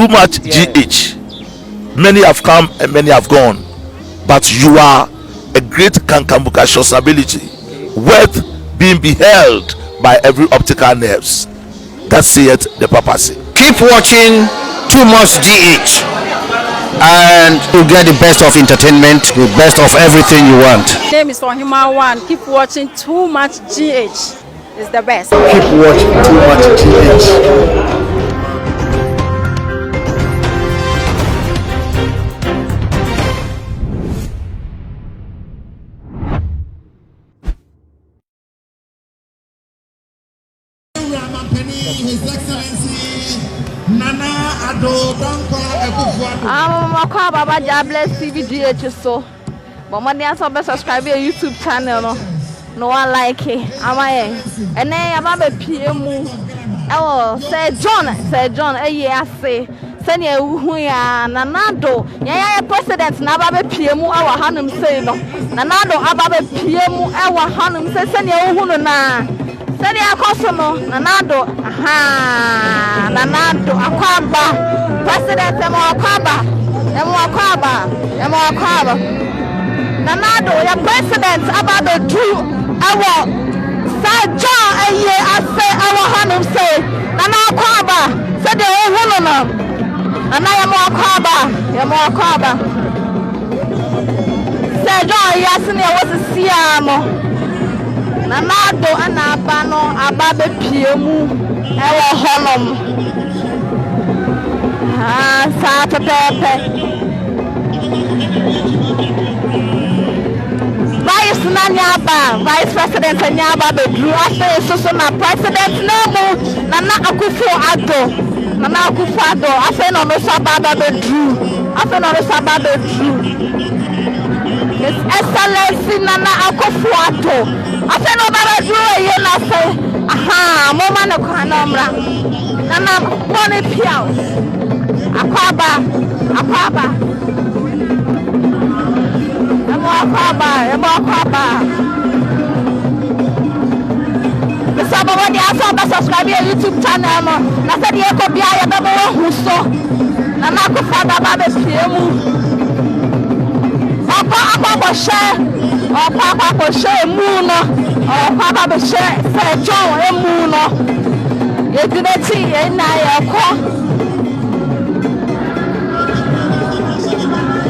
too much GH. Many have come and many have gone, but you are a great kankamukashos ability, worth being beheld by every optical nerves. That saith the papacy. Keep watching Too Much GH, and you'll get the best of entertainment, the best of everything you want. My name is Ohima One. Keep watching Too Much GH. It's the best. Keep watching Too Much GH. His Excellency Nana Addo Dankwa Akufo-Addo. Baba Jabless TVGH so. But when they subscribe to your YouTube channel, no one like it. Am I? And then I'm a PM. Oh, say John, I say. Send you who ya Nanado. Yeah, president Nababe PM. Our Hanum say no. Nanado Ababe PM. Our Hanum say send you who na. Send you customer Nanado. Aha, Nanado Akwaba. President Akwaba. Nanado, your president Ababe Drew. Our Sir John, I say our Hanum say. Nana Akwaba. Send you who na. And I am more Kwaba. Say, John, yes, and I was a Siamo. Nanado and Abano, Ababe Piemu, our Holom. Saturday. Vice Nanyaba, Vice President Nyaba, Bedru, after Susana, President Nobu, Nana Akufo-Addo. Nana Akufo-Addo, I say no Sababa Bedru. His Excellency Nana Akufo-Addo. I say no Bedru, you say, aha, Mama no Kanomra. Nana Boni Piao. Akwaba. Akwaba. Somebody also subscribe to your YouTube channel. Na said you could be a babo who saw. Na ko father babe piemu. Papa share. Papa share muno. Papa share say John emuno. Ye dinati e na ye ko.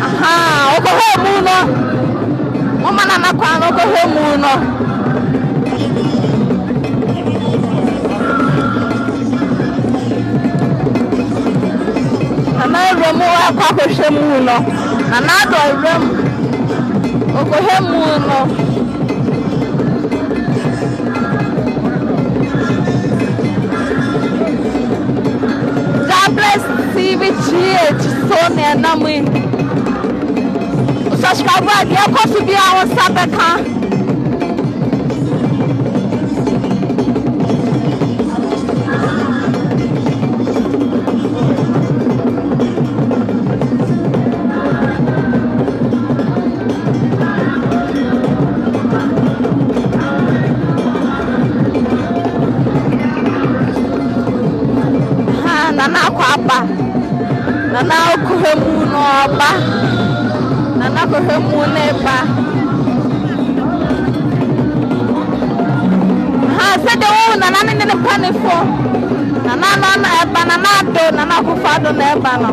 Aha, oko he muno. Mama na kwa oko he muno. Nana Remo akwa hwemu no. Nana do rem. Okohemu no. God bless TVGH so na namu. Subscribe dia ko fi bia won sabeka. Nana okuhemu no oba. Nana okuhemu neba. Ha said the one nana ne panifo. Nana eba nana do nana Akufo-Addo na eba no.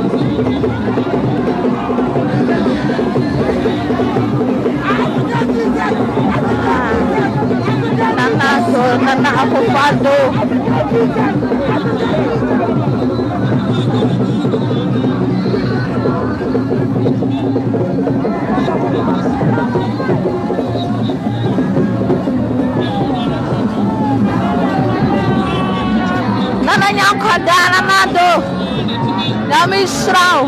Nana Akufo-Addo. Nana Nyankoda Nanado. Yami Shrao.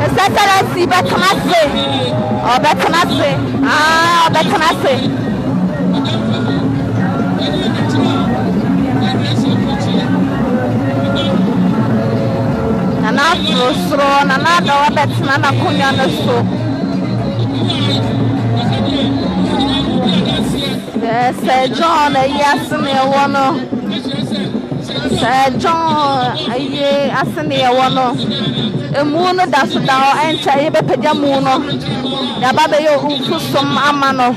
Excellency Betanase. Oh, Betanase. Ah, Betanase. Nana Frostro, Nana do Betana Kunya no so. Sir John Yasne Wono Sir John Asne Wono Emuno Dasudao and Chaibe Pejamuno Yababe Ufusum Amano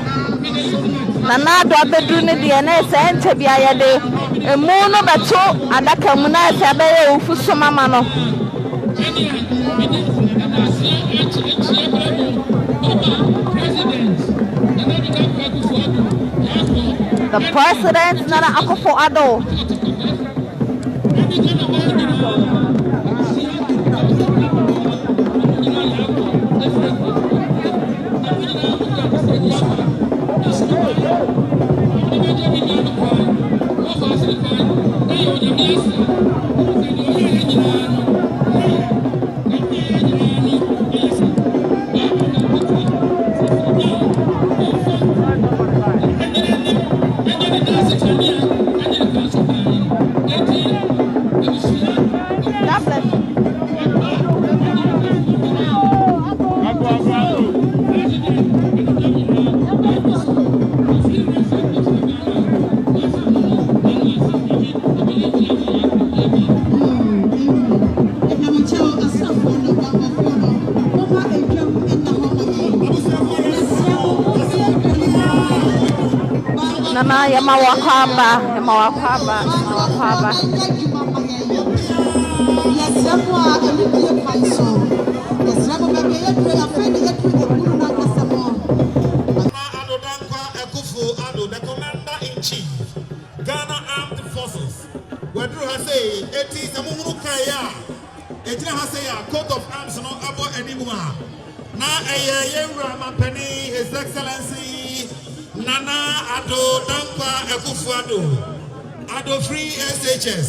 Nana Dwabeduni DNS and Tabia de Emuno Bato Adakamuna Tabe Ufusum Amano. The president Nana Akufo-Addo. Nana Yamawakwaba. Akufo-Addo, the Commander-in-Chief, Ghana Armed Forces. Where do I say? It is a Mumukaya. It is a coat of arms no abo anymore. Na Mampeni, His Excellency Nana Addo Dankwa Akufo-Addo. Addo Free SHS.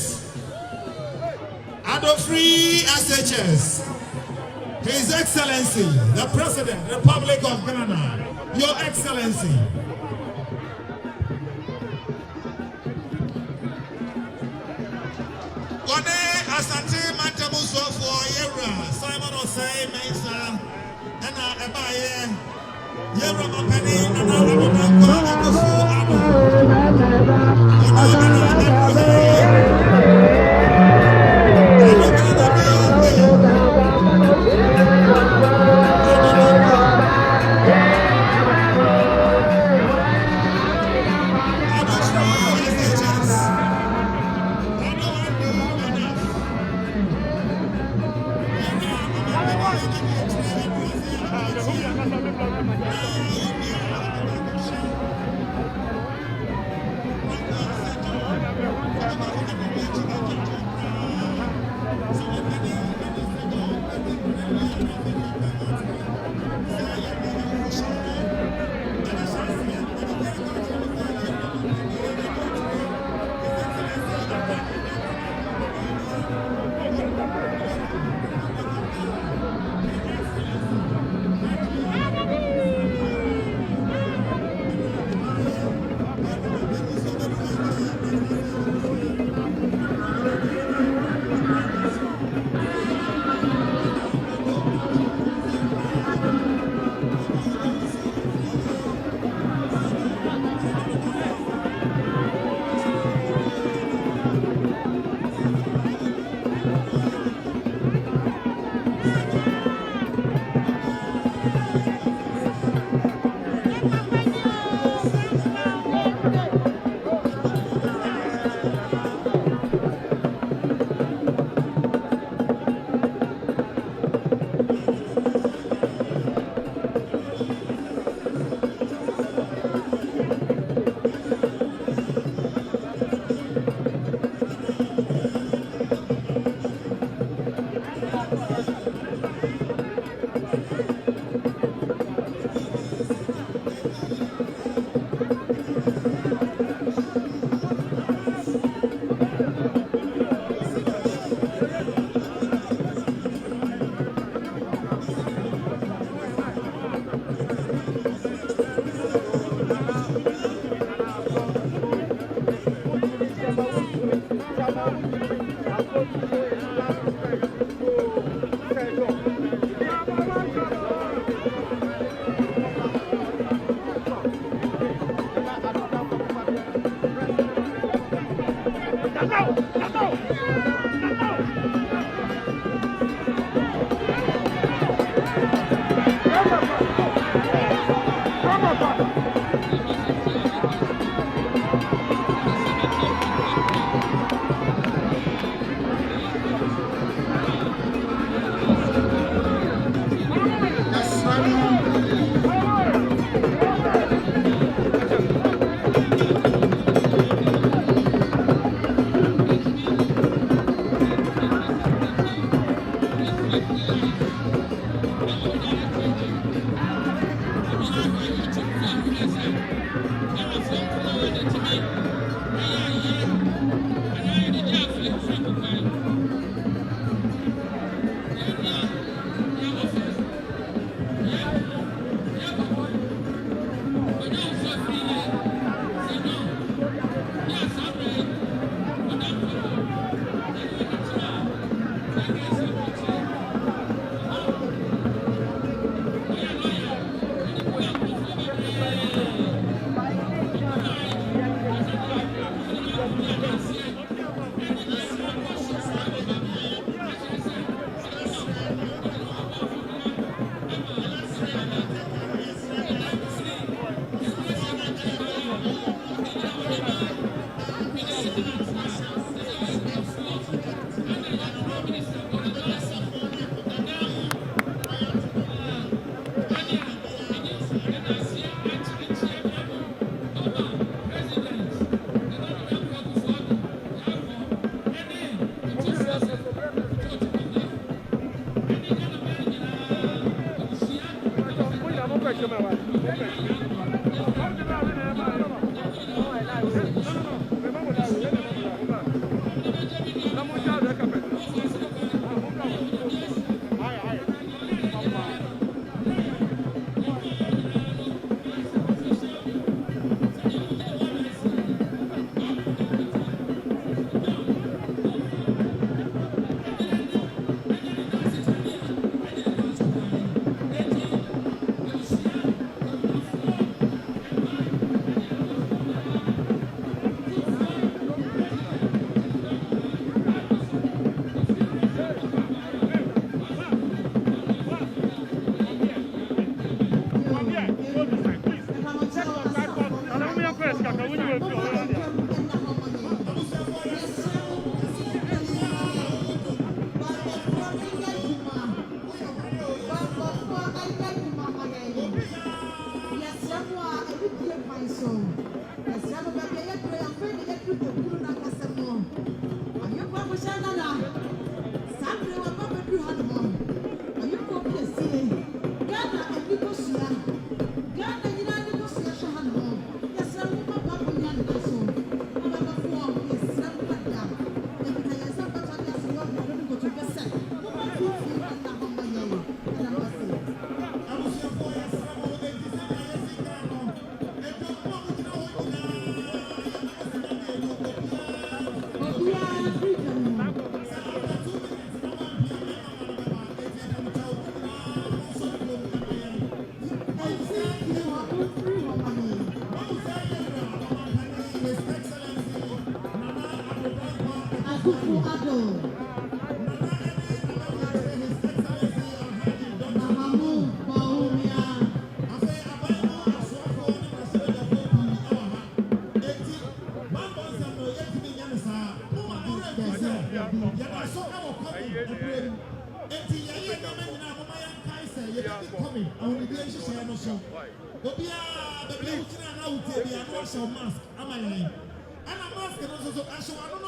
Addo Free SHS. His Excellency, the President, Republic of Ghana, Your Excellency. Wane Asante Mantamuso for Yera, Simon Osei Mensa, Ena Ebaye, Yera Mampeni, Nana Addo Dankwa Akufo-Addo.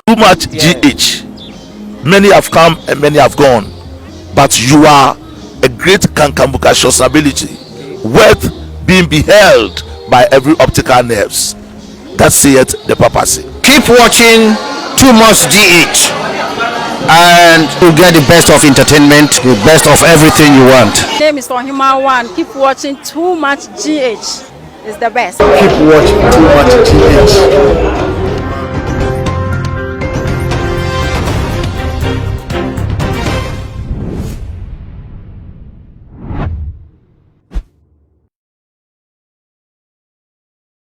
Too much GH. Many have come and many have gone, but you are a great Kankambuka ability, worth being beheld by every optical nerves. That saith the papacy. Keep watching Too Much GH, and you'll get the best of entertainment, the best of everything you want. My name is Ohima One. Keep watching Too Much GH. It's the best. Keep watching Too Much GH.